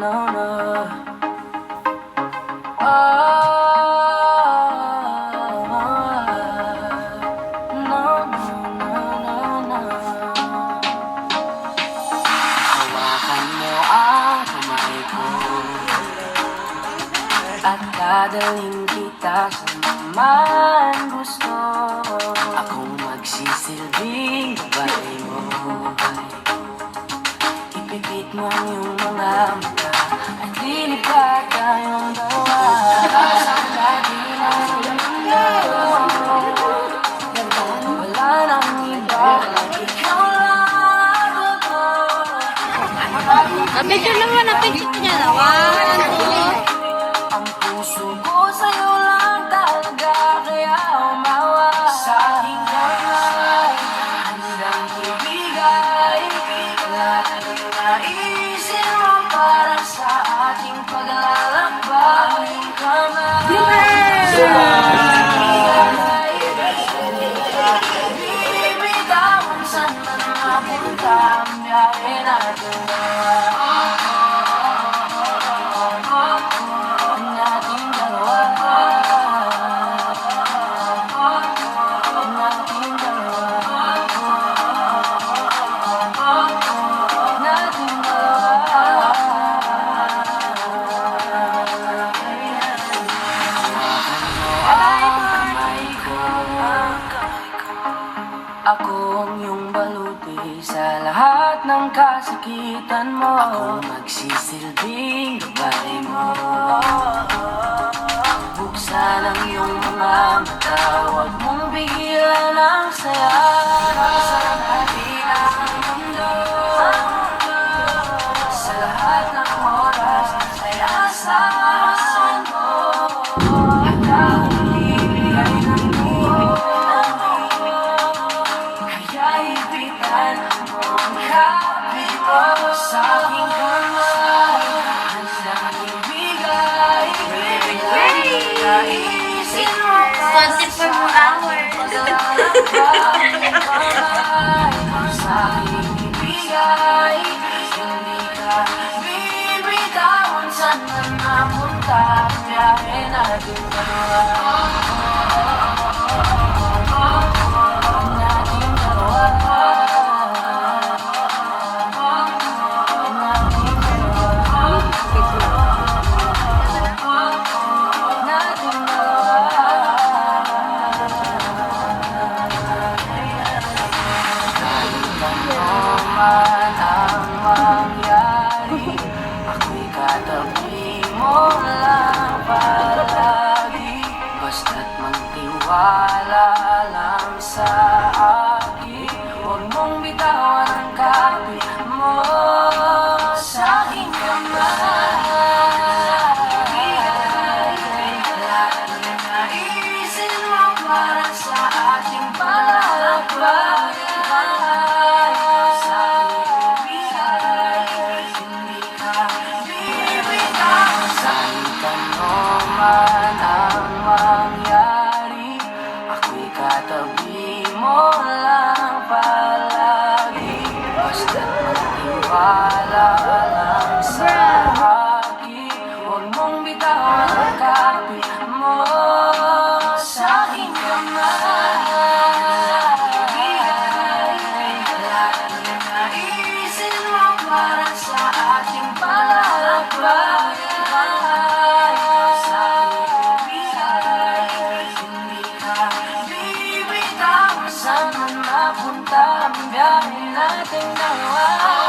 No, no. Oh, no, no, no, no. Hawakan mo ang kamay ko at dadalhin kita sa man gusto. Akong magsisilbing gabay mo. Ipipit mo ang iyong mga mata at lilipat tayong dalawa sa labi ng mundo. Wala nang iba, ikaw lang ako. Napicture naman, napicture niya na. 1, 2. Ang puso ko sa'yo lang talaga, kaya umawa sa aking kamay. Handang ibigay lahat ng naisin mo para sa ating paglalakbay. Aking kamay bibitawan saan man mapunta ang biyahe natin dalawa. Ako ang iyong baluti sa lahat ng kasakitan mo. Ako magsisilbing gabay mo. Buksan ang iyong mga mata, huwag mong bigilan ang saya. Sa natin ang mundo, sa lahat ng oras ay asahan mo. At akong ibigay ng sa aking kamay, handang ibigay naisin mo pa 24 more hours. sa aking ibigay, hindi ka bibitawan saan man napunta ang biyahe natin dalawa. Man ang mangyari, ako'y katabi mo lang palagi. Basta't magtiwala lang sa akin, huwag mong bitawan ang kapit mo sa aking kamay. Lahat ng naisin mo para sa ating paglalakbay. Man ang mangyari, ako'y katabi mo lang palagi. Basta't magtiwala lang sa akin, huwag mong bitawan ang kapit mo sa aking kamay. Lahat ng naisin mo para sa ating paglalakbay. Saan man mapunta ang biyahe natin dalawa.